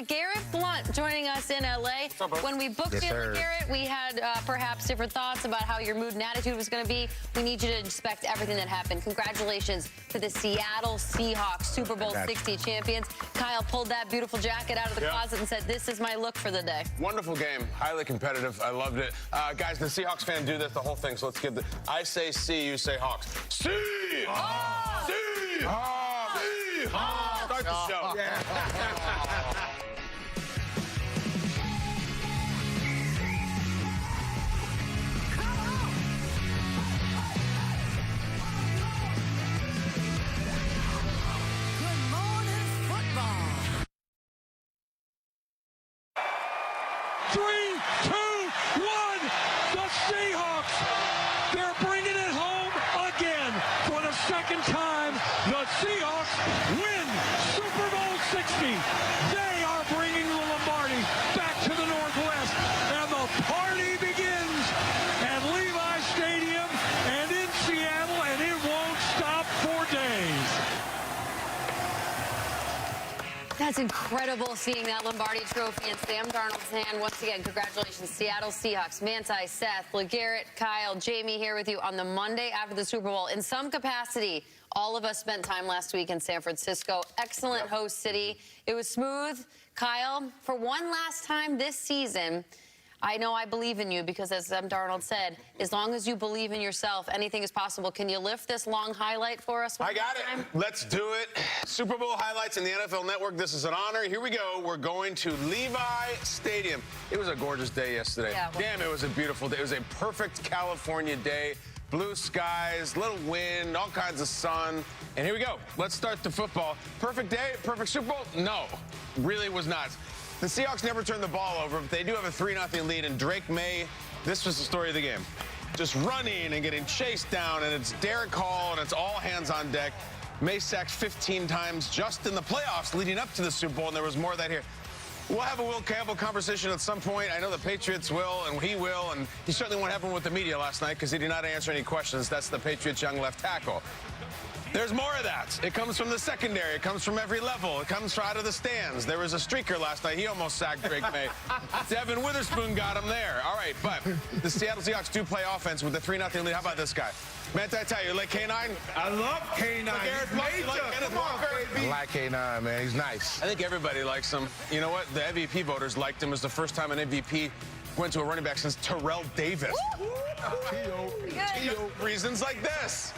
LeGarrette Blount joining us in L.A. When we booked you, LeGarrette, we had perhaps different thoughts about how your mood and attitude was going to be. We need you to inspect everything that happened. Congratulations to the Seattle Seahawks, Super Bowl 60 champions. Kyle pulled that beautiful jacket out of the closet and said, "This is my look for the day." Wonderful game, highly competitive. I loved it. Guys, the Seahawks fan do this the whole thing, so let's give the... I say C, you say Hawks. Seahawks! Seahawks! Seahawks! Start the show. Second time, the Seahawks win Super Bowl 60. They are bringing the Lombardi back to the Northwest, and the party begins at Levi Stadium and in Seattle, and it won't stop for days. That's incredible seeing that Lombardi trophy in Sam Darnold's hand. Once again, congratulations, Seattle Seahawks. Manti, Seth, LeGarrette, Kyle, Jamie here with you on the Monday after the Super Bowl. In some capacity, all of us spent time last week in San Francisco. Excellent host city. It was smooth. Kyle, for one last time this season, I know I believe in you because, as Sam Darnold said, as long as you believe in yourself, anything is possible. Can you lift this long highlight for us? I got it. Let's do it. Super Bowl highlights in the NFL Network. This is an honor. Here we go. We're going to Levi Stadium. It was a gorgeous day yesterday. Yeah, well, damn, it was a beautiful day. It was a perfect California day. Blue skies, little wind, all kinds of sun. And here we go. Let's start the football. Perfect day, perfect Super Bowl? No, really was not. The Seahawks never turned the ball over, but they do have a 3-0 lead, and Drake May, this was the story of the game. Just running and getting chased down, and it's Derek Hall, and it's all hands on deck. May sacked 15 times just in the playoffs leading up to the Super Bowl, and there was more of that here. We'll have a Will Campbell conversation at some point. I know the Patriots will, and he will, and he certainly won't have one with the media last night because he did not answer any questions. That's the Patriots' young left tackle. There's more of that. It comes from the secondary. It comes from every level. It comes from out of the stands. There was a streaker last night. He almost sacked Drake May. Devin Witherspoon got him there. All right, but the Seattle Seahawks do play offense with a 3-0 lead. How about this guy? Manti, I tell you like K9? I love K9. I like K9, man. He's nice. I think everybody likes him. You know what? The MVP voters liked him. It was the first time an MVP went to a running back since Terrell Davis. Reasons like this.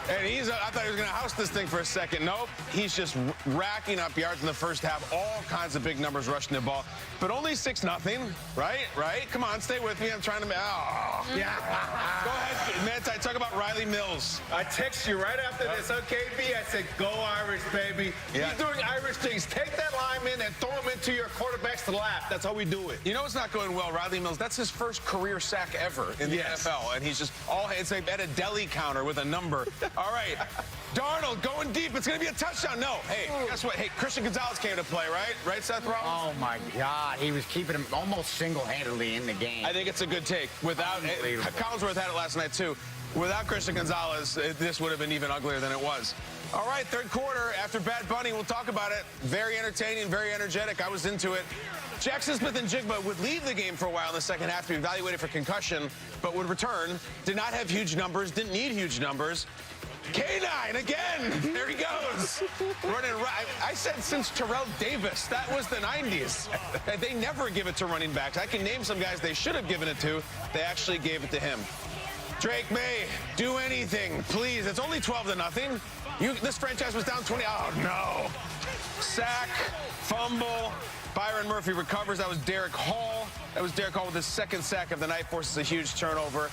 And I thought he was going to house this thing for a second. Nope. He's just racking up yards in the first half. All kinds of big numbers rushing the ball. But only 6-0, right? Right? Come on, stay with me. I'm trying to... Oh. Yeah. Go ahead, Manti. Talk about Riley Mills. I text you right after this, okay, I said, go Irish, baby. Yeah. He's doing Irish things. Take that lineman and throw him into your quarterback's lap. That's how we do it. You know it's not going well, Riley Mills. That's his first career sack ever in the NFL. And he's just it's like at a deli counter with a number. All right. Darnold going deep. It's going to be a touchdown. No. Hey, guess what? Hey, Christian Gonzalez came to play, right? Right, Seth Rollins? Oh, my God. He was keeping him almost single-handedly in the game. I think it's a good take. Without Collinsworth had it last night, too. Without Christian Gonzalez, this would have been even uglier than it was. All right, third quarter, after Bad Bunny, we'll talk about it. Very entertaining, very energetic. I was into it. Jackson Smith and Jigba would leave the game for a while in the second half to be evaluated for concussion, but would return. Did not have huge numbers, didn't need huge numbers. K9 again. There he goes. Running right. I said since Terrell Davis. That was the 90s. They never give it to running backs. I can name some guys they should have given it to. They actually gave it to him. Drake May, do anything, please. It's only 12-0. This franchise was down 20. Oh, no. Sack, fumble. Byron Murphy recovers. That was Derek Hall. That was Derek Hall with his second sack of the night. Forces a huge turnover.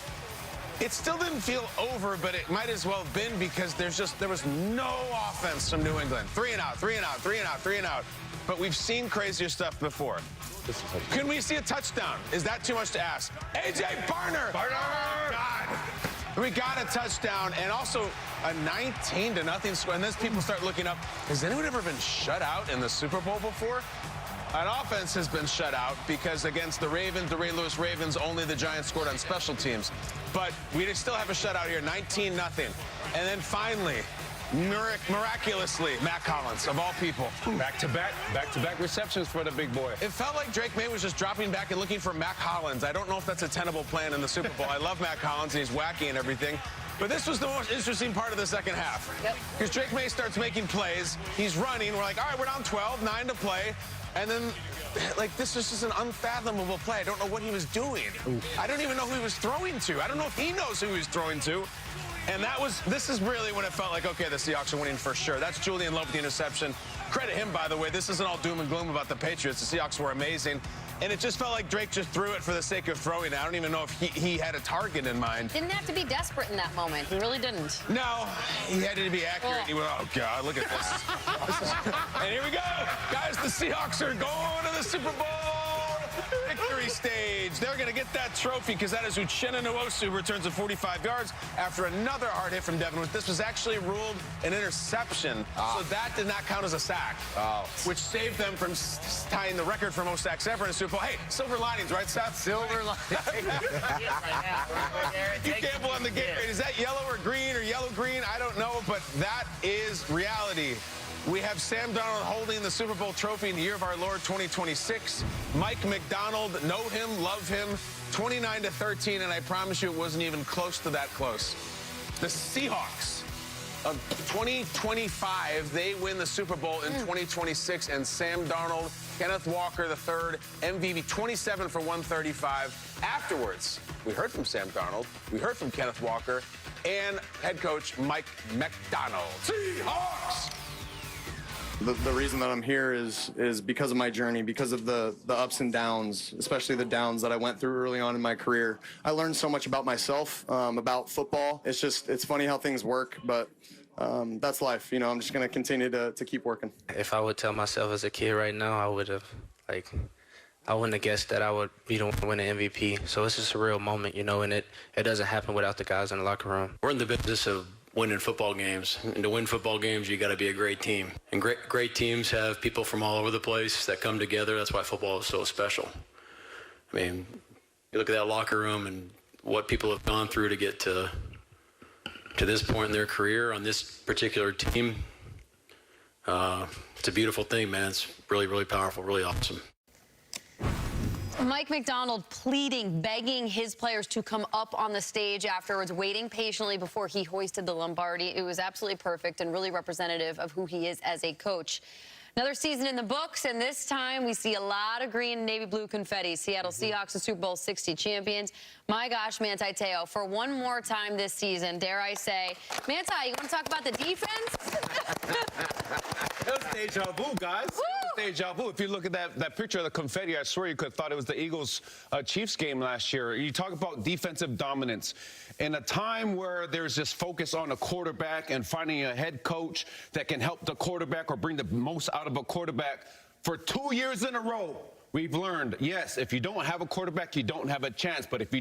It still didn't feel over, but it might as well have been because there was no offense from New England. 3 and out, 3 and out, 3 and out, 3 and out. But we've seen crazier stuff before. Can we see a touchdown? Is that too much to ask? A.J. Barner! God. We got a touchdown and also a 19-0 score. And then people start looking up. Has anyone ever been shut out in the Super Bowl before? An offense has been shut out because against the Ravens, the Ray Lewis Ravens, only the Giants scored on special teams. But we still have a shutout here, 19-0. And then finally, Miraculously, Matt Collins, of all people. Back-to-back receptions for the big boy. It felt like Drake May was just dropping back and looking for Matt Collins. I don't know if that's a tenable plan in the Super Bowl. I love Matt Collins, and he's wacky and everything. But this was the most interesting part of the second half. Because Drake May starts making plays. He's running. We're like, all right, we're down 12, 9 to play. And then, like, this was just an unfathomable play. I don't know what he was doing. I don't even know who he was throwing to. I don't know if he knows who he was throwing to. And this is really when it felt like, okay, the Seahawks are winning for sure. That's Julian Love with the interception. Credit him, by the way. This isn't all doom and gloom about the Patriots. The Seahawks were amazing. And it just felt like Drake just threw it for the sake of throwing it. I don't even know if he had a target in mind. Didn't have to be desperate in that moment. He really didn't. No, he had to be accurate. He went, oh, God, look at this. And here we go. Guys, the Seahawks are going to the Super Bowl victory stage. They're going to get that trophy because that is Uchenna Nwosu returns at 45 yards after another hard hit from Devin. This was actually ruled an interception, so that did not count as a sack, which saved them from tying the record for most sacks ever in a Super Bowl. Hey, silver linings, right, Seth? Silver lining. You gamble on the game. Is that yellow or green or yellow-green? I don't know, but that is reality. We have Sam Darnold holding the Super Bowl trophy in the year of our Lord 2026. Mike McDonald, know him, love him, 29-13, and I promise you it wasn't even close to that close. The Seahawks of 2025, they win the Super Bowl in 2026, and Sam Darnold, Kenneth Walker III, MVP, 27 for 135. Afterwards, we heard from Sam Darnold, we heard from Kenneth Walker, and head coach Mike McDonald. Seahawks! The reason that I'm here is because of my journey, because of the ups and downs, especially the downs that I went through early on in my career. I learned so much about myself, about football. It's funny how things work, but that's life. You know, I'm just going to continue to keep working. If I would tell myself as a kid right now, I would have, I wouldn't have guessed that I would be the one to win an MVP. So it's just a real moment, you know, and it doesn't happen without the guys in the locker room. We're in the business of winning football games. And to win football games, you got to be a great team. And great teams have people from all over the place that come together. That's why football is so special. I mean, you look at that locker room and what people have gone through to get to this point in their career on this particular team. It's a beautiful thing, man. It's really, really powerful, really awesome. Mike McDonald pleading, begging his players to come up on the stage afterwards, waiting patiently before he hoisted the Lombardi. It was absolutely perfect and really representative of who he is as a coach. Another season in the books, and this time we see a lot of green and navy blue confetti. Seattle Seahawks, the Super Bowl 60 champions. My gosh, Manti Te'o, for one more time this season, dare I say. Manti, you want to talk about the defense? It was deja vu, guys. It was deja vu. If you look at that picture of the confetti, I swear you could have thought it was the Eagles-Chiefs game last year. You talk about defensive dominance. In a time where there's this focus on a quarterback and finding a head coach that can help the quarterback or bring the most out of a quarterback, for 2 years in a row, we've learned, yes, if you don't have a quarterback, you don't have a chance. But if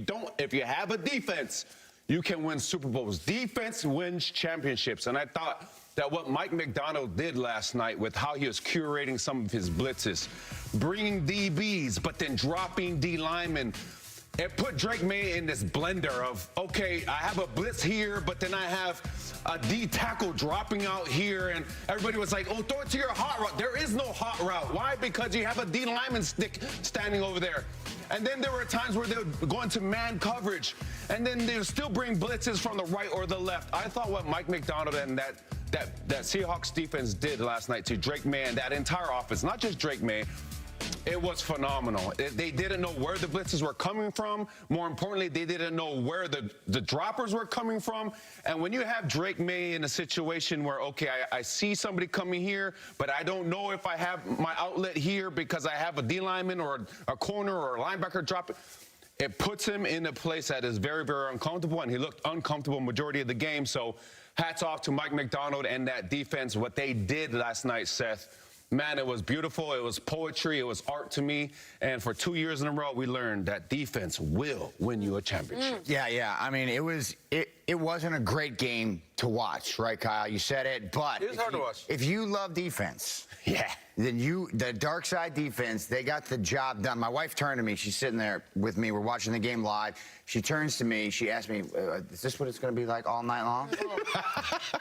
you have a defense, you can win Super Bowls. Defense wins championships. And I thought that what Mike McDonald did last night with how he was curating some of his blitzes, bringing DBs, but then dropping D linemen, it put Drake May in this blender of, okay, I have a blitz here, but then I have a D tackle dropping out here, and everybody was like, oh, throw it to your hot route. There is no hot route. Why? Because you have a D lineman stick standing over there. And then there were times where they would go into man coverage, and then they would still bring blitzes from the right or the left. I thought what Mike McDonald and that Seahawks defense did last night to Drake May and that entire offense, not just Drake May, it was phenomenal. They didn't know where the blitzes were coming from. More importantly, they didn't know where the droppers were coming from. And when you have Drake May in a situation where, okay, I see somebody coming here, but I don't know if I have my outlet here because I have a D lineman or a corner or a linebacker dropping, it puts him in a place that is very, very uncomfortable, and he looked uncomfortable majority of the game. So hats off to Mike McDonald and that defense, what they did last night, Seth. Man, it was beautiful. It was poetry. It was art to me. And for 2 years in a row, we learned that defense will win you a championship. Yeah. I mean, It wasn't a great game to watch, right, Kyle? You said it, but It was hard to watch. If you love defense, then the dark side defense, they got the job done. My wife turned to me. She's sitting there with me. We're watching the game live. She turns to me. She asked me, "Is this what it's going to be like all night long?"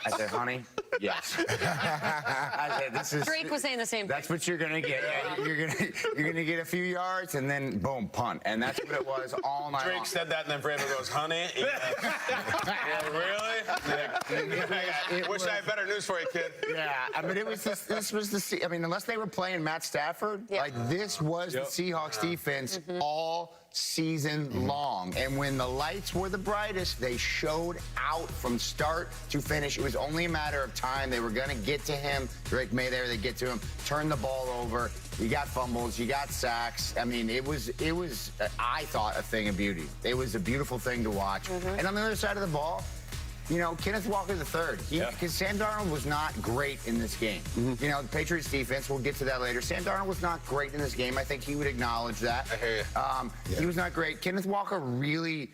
I said, "Honey, yes." I said, "This is." Drake was saying the same thing. That's what you're going to get. Yeah, you're gonna get a few yards and then boom, punt, and that's what it was all night long. Drake said that, and then Brandon goes, "Honey." Yeah, really? Yeah. Wish I had better news for you, kid. Yeah, I mean, this was the. I mean, unless they were playing Matt Stafford, like this was the Seahawks defense all season long. And when the lights were the brightest, they showed out from start to finish. It was only a matter of time. They were going to get to him. Drake May there, they get to him, turn the ball over. You got fumbles, you got sacks. I mean, it was I thought, a thing of beauty. It was a beautiful thing to watch. And on the other side of the ball, you know, Kenneth Walker III, because Sam Darnold was not great in this game. You know, the Patriots defense, we'll get to that later. Sam Darnold was not great in this game. I think he would acknowledge that. I hear you. He was not great. Kenneth Walker really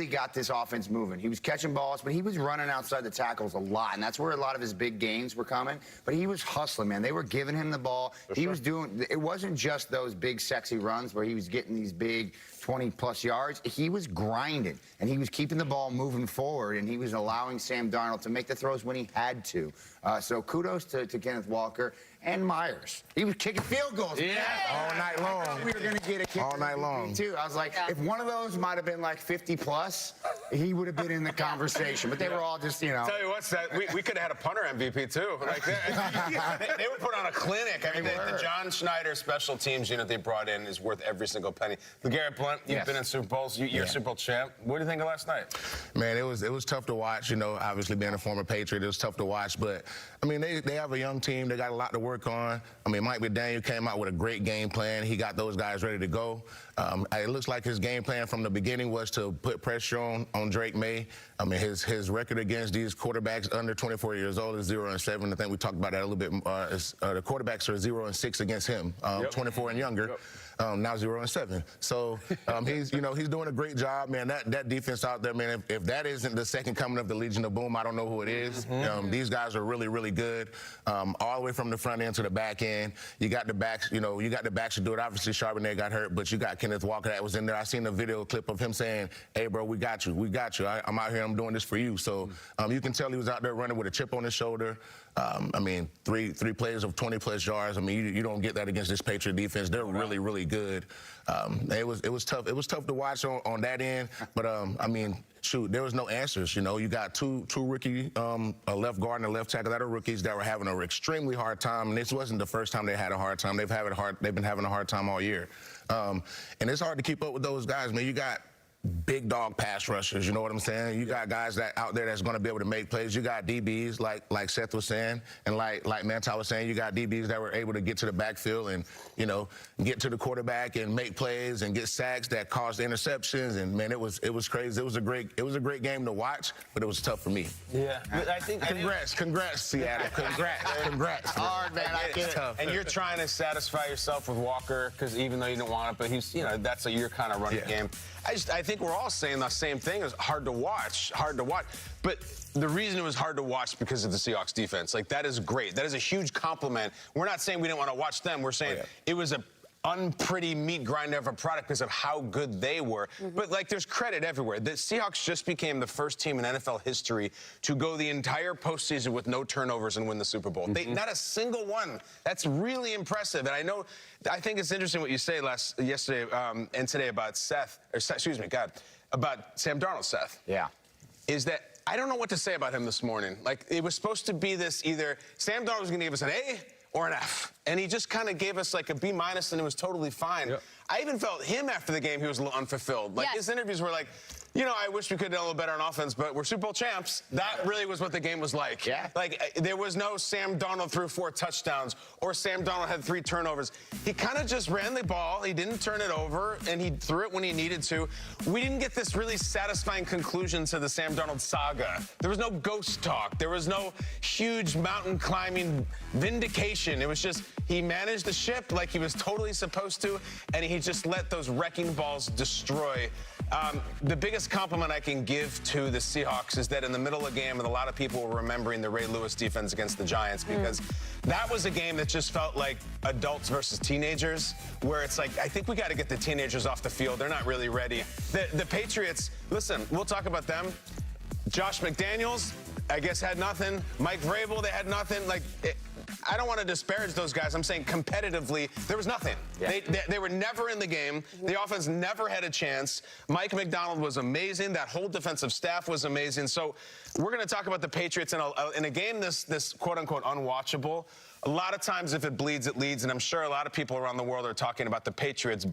got this offense moving. He was catching balls, but he was running outside the tackles a lot, and that's where a lot of his big gains were coming. But he was hustling, man. They were giving him the ball. He was doing, it wasn't just those big, sexy runs where he was getting these big 20-plus yards. He was grinding, and he was keeping the ball moving forward, and he was allowing Sam Darnold to make the throws when he had to. So kudos to Kenneth Walker and Myers. He was kicking field goals. All night long. I thought we were going to get a kick All night long. too. I was like, if one of those might have been like 50-plus, he would have been in the conversation. But they were all just, you know. Tell you what, Seth, we could have had a punter MVP too. Like they would put on a clinic. I mean, the John Schneider special teams unit they brought in is worth every single penny. LeGarrette Blount, you've been in Super Bowls. You're a Super Bowl champ. What do you think of last night? Man, it was tough to watch. You know, obviously being a former Patriot, it was tough to watch. But I mean, they have a young team. They got a lot to work on. I mean, Mike McDaniel came out with a great game plan. He got those guys ready to go. It looks like his game plan from the beginning was to put pressure on Drake May. I mean, his record against these quarterbacks under 24 years old is 0-7. I think we talked about that a little bit. The quarterbacks are 0-6 against him, 24 and younger. Now 0-7. So he's doing a great job, man. That defense out there, man. If that isn't the second coming of the Legion of Boom, I don't know who it is. These guys are really, really good, all the way from the front end to the back end. You got the backs, you got the backs to do it. Obviously, Charbonnet got hurt, but you got Kenneth Walker that was in there. I seen a video clip of him saying, "Hey, bro, we got you. We got you. I'm out here. I'm doing this for you." So you can tell he was out there running with a chip on his shoulder. I mean, three plays of 20-plus yards. I mean, you don't get that against this Patriot defense. They're really, really good. It was tough. It was tough to watch on that end. But I mean, shoot, there was no answers. You know, you got two rookie, a left guard and a left tackle that are rookies that were having an extremely hard time. And this wasn't the first time they had a hard time. They've been having a hard time all year. And it's hard to keep up with those guys, man. You got big dog pass rushers, you know what I'm saying? You got guys that out there that's going to be able to make plays. You got DBs like Seth was saying, and like Manti was saying, you got DBs that were able to get to the backfield and, you know, get to the quarterback and make plays and get sacks that caused interceptions. And man, it was crazy. It was a great game to watch, but it was tough for me. Yeah, I think. Congrats, Seattle. Congrats. Hard, man. I get it. And you're trying to satisfy yourself with Walker because even though you don't want it, but he's, that's you're kind of running game. I think we're all saying the same thing. It's hard to watch. But the reason it was hard to watch because of the Seahawks defense. Like, that is great. That is a huge compliment. We're not saying we didn't want to watch them. We're saying it was a unpretty meat grinder of a product because of how good they were. But, like, there's credit everywhere. The Seahawks just became the first team in NFL history to go the entire postseason with no turnovers and win the Super Bowl. Not a single one. That's really impressive. And I think it's interesting what you say yesterday and today about about Sam Darnold, Seth. Yeah. Is that I don't know what to say about him this morning. Like, it was supposed to be this either Sam Darnold was going to give us an A or an F. And he just kind of gave us like a B- and it was totally fine. I even felt him after the game, he was a little unfulfilled. Like, his interviews were like, I wish we could have done a little better on offense, but we're Super Bowl champs. That really was what the game was like. Like, there was no Sam Darnold threw 4 touchdowns or Sam Darnold had 3 turnovers. He kind of just ran the ball. He didn't turn it over, and he threw it when he needed to. We didn't get this really satisfying conclusion to the Sam Darnold saga. There was no ghost talk. There was no huge mountain climbing vindication. It was just he managed the ship like he was totally supposed to, and he just let those wrecking balls destroy The biggest compliment I can give to the Seahawks is that in the middle of the game, and a lot of people were remembering the Ray Lewis defense against the Giants, because that was a game that just felt like adults versus teenagers, where it's like, I think we got to get the teenagers off the field. They're not really ready. The Patriots, listen, we'll talk about them. Josh McDaniels, I guess, had nothing. Mike Vrabel, they had nothing. I don't want to disparage those guys. I'm saying competitively, there was nothing. Yeah. They were never in the game. The offense never had a chance. Mike McDonald was amazing. That whole defensive staff was amazing. So we're going to talk about the Patriots in a game this quote-unquote unwatchable. A lot of times if it bleeds, it leads, and I'm sure a lot of people around the world are talking about the Patriots